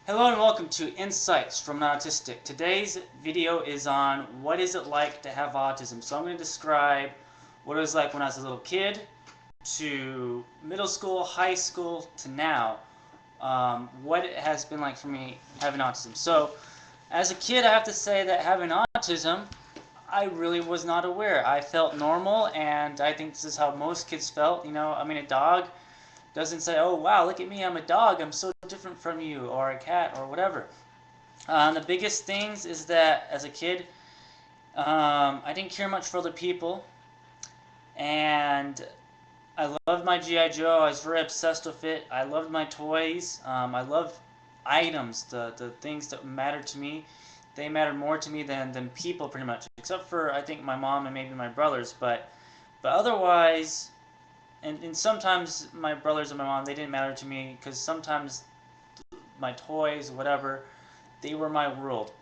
Hello and welcome to Insights from an Autistic. Today's video is on what is it like to have autism. So I'm going to describe what it was like when I was a little kid to middle school, high school, to now. What it has been like for me having autism. So as a kid, I have to say that having autism, I really was not aware. I felt normal, and I think this is how most kids felt. A dog doesn't say, "Oh wow, look at me, I'm a dog, I'm so different from you," or a cat, or whatever. The biggest things is that as a kid, I didn't care much for other people, and I loved my GI Joe. I was very obsessed with it. I loved my toys. I loved items, the things that mattered to me. They mattered more to me than people, pretty much, except for I think my mom and maybe my brothers. But otherwise, and sometimes my brothers and my mom, they didn't matter to me because sometimes my toys, whatever, they were my world.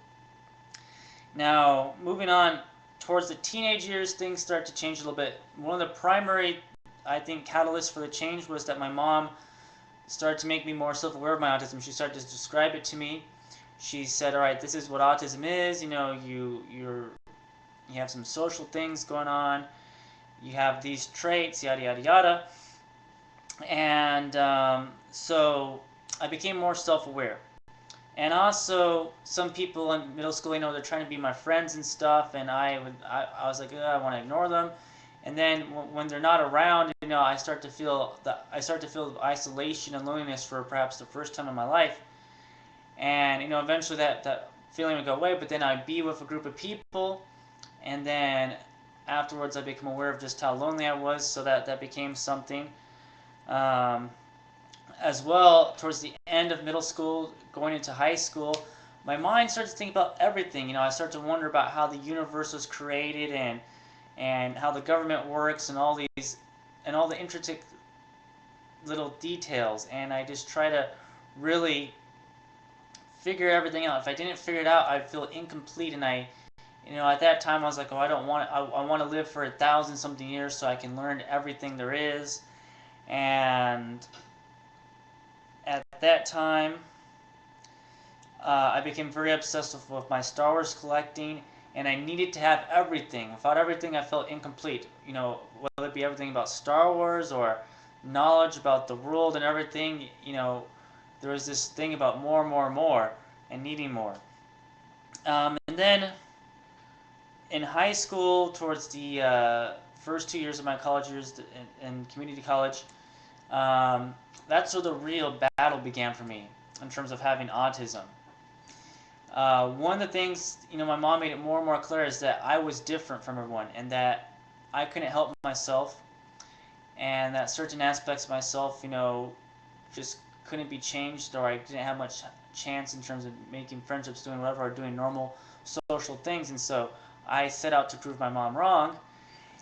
Now, moving on towards the teenage years, things start to change a little bit. One of the primary, I think, catalysts for the change was that my mom started to make me more self-aware of my autism. She started to describe it to me. She said, "All right, this is what autism is. You have some social things going on. You have these traits, yada yada yada." And so I became more self-aware. And also, some people in middle school, they're trying to be my friends and stuff, and I was like, I want to ignore them. And then when they're not around, I start to feel isolation and loneliness for perhaps the first time in my life. And eventually that feeling would go away. But then I'd be with a group of people, and then afterwards I became aware of just how lonely I was. So that became something. As well, towards the end of middle school, going into high school, my mind starts to think about everything. I start to wonder about how the universe was created and how the government works and all the intricate little details. And I just try to really figure everything out. If I didn't figure it out, I'd feel incomplete. And at that time, I was like, oh, I want to live for 1,000 something years so I can learn everything there is. And at that time, I became very obsessed with my Star Wars collecting, and I needed to have everything. Without everything, I felt incomplete. Whether it be everything about Star Wars or knowledge about the world and everything, there was this thing about more, more, more, and needing more. And then in high school, towards the first 2 years of my college years in community college, that's where the real battle began for me in terms of having autism. One of the things, my mom made it more and more clear is that I was different from everyone and that I couldn't help myself and that certain aspects of myself, just couldn't be changed, or I didn't have much chance in terms of making friendships, doing whatever, or doing normal social things. And so I set out to prove my mom wrong.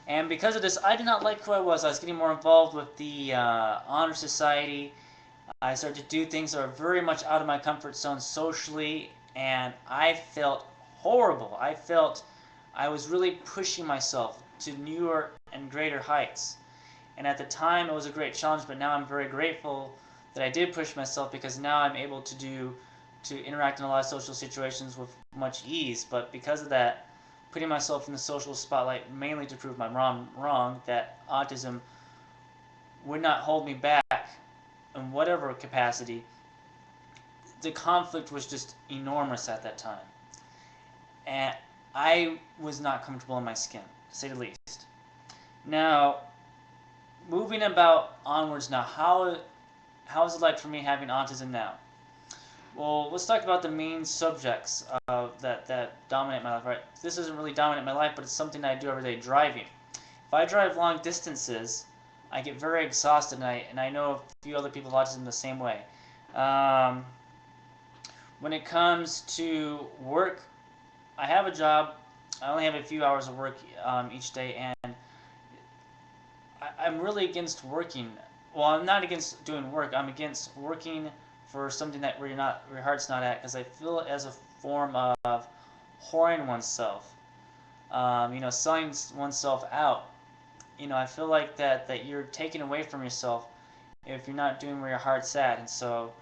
And because of this, I did not like who I was. I was getting more involved with the honor society. I started to do things that are very much out of my comfort zone socially, and I felt horrible. I felt I was really pushing myself to newer and greater heights. And at the time, it was a great challenge, but now I'm very grateful that I did push myself, because now I'm able to interact in a lot of social situations with much ease. But because of that, putting myself in the social spotlight mainly to prove my mom wrong, that autism would not hold me back in whatever capacity, the conflict was just enormous at that time. And I was not comfortable in my skin, to say the least. Now, moving about onwards now, how is it like for me having autism now? Well, let's talk about the main subjects that dominate my life, right? This doesn't really dominate my life, but it's something that I do every day, driving. If I drive long distances, I get very exhausted, and I know a few other people with autism the same way. When it comes to work, I have a job. I only have a few hours of work each day, and I'm really against working. Well, I'm not against doing work. I'm against working for something that where your heart's not at, because I feel it as a form of whoring oneself. Selling oneself out. I feel like that you're taking away from yourself if you're not doing where your heart's at. And so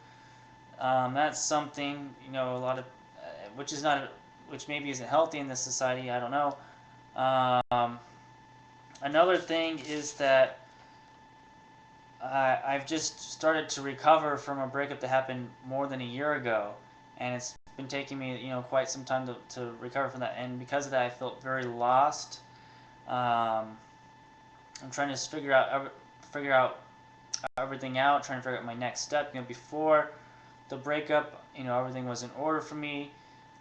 That's something, a lot of, which is not, which maybe isn't healthy in this society. I don't know. Um, Another thing is that I've just started to recover from a breakup that happened more than a year ago, and it's been taking me, quite some time to recover from that. And because of that, I felt very lost. Um, I'm trying to figure out everything out, trying to figure out my next step. Before the breakup, everything was in order for me.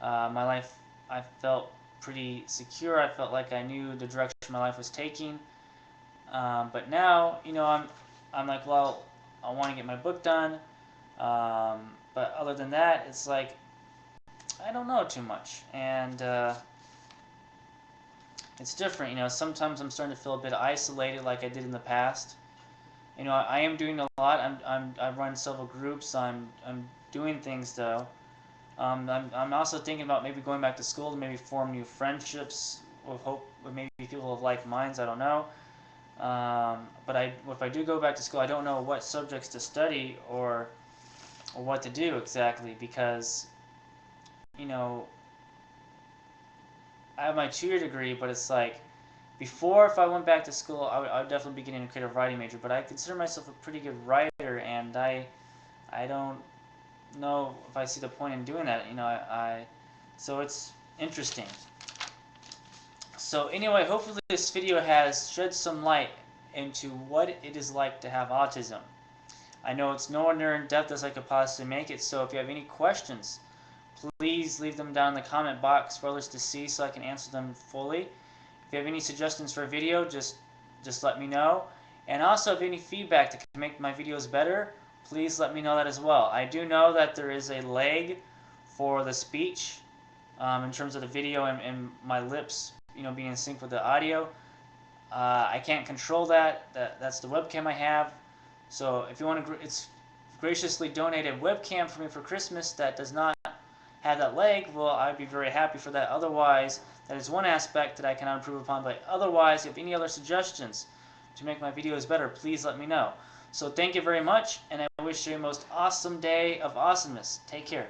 My life, I felt pretty secure. I felt like I knew the direction my life was taking. But now, I'm like, well, I want to get my book done. But other than that, it's like I don't know too much, and it's different. Sometimes I'm starting to feel a bit isolated, like I did in the past. I am doing a lot. I run several groups. I'm doing things though. I'm also thinking about maybe going back to school to maybe form new friendships with maybe people of like minds. I don't know. But if I do go back to school, I don't know what subjects to study or what to do exactly because you know I have my 2-year degree, but it's like before if I went back to school, I would definitely be getting a creative writing major. But I consider myself a pretty good writer, and I don't know if I see the point in doing that. So it's interesting. So anyway, hopefully this video has shed some light into what it is like to have autism. I know it's nowhere near in depth as I could possibly make it, so if you have any questions, please leave them down in the comment box for others to see so I can answer them fully. If you have any suggestions for a video, just let me know. And also, if you have any feedback that can make my videos better, please let me know that as well. I do know that there is a lag for the speech in terms of the video and my lips, being in sync with the audio. I can't control that. That's the webcam I have. So if you want to, it's graciously donated a webcam for me for Christmas that does not have that lag. Well, I'd be very happy for that. Otherwise, that is one aspect that I cannot improve upon. But otherwise, if you have any other suggestions to make my videos better, please let me know. So thank you very much, and I wish you a most awesome day of awesomeness. Take care.